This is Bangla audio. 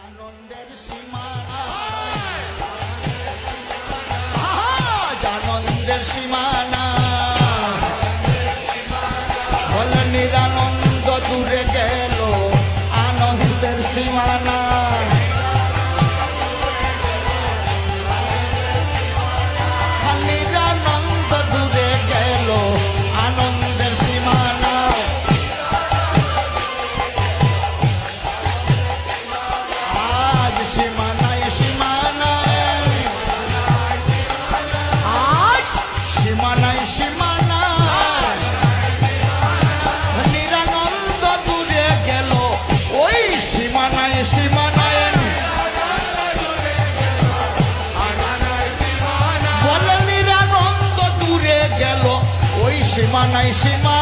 আনন্দের সীমানা, আনন্দের সীমানা, বলে নিরানন্দ দূরে গেল আনন্দের সীমানা। নিরানন্দ দূরে গেল আনন্দের সীমানা। আজ সীমানায় সীমানায়, আজ সীমানায় সীমানায়, নিরানন্দ দূরে গেল ওই সীমানায় সীমানায়। বলে নিরানন্দ দূরে গেল ওই সীমানায় সীমানায়।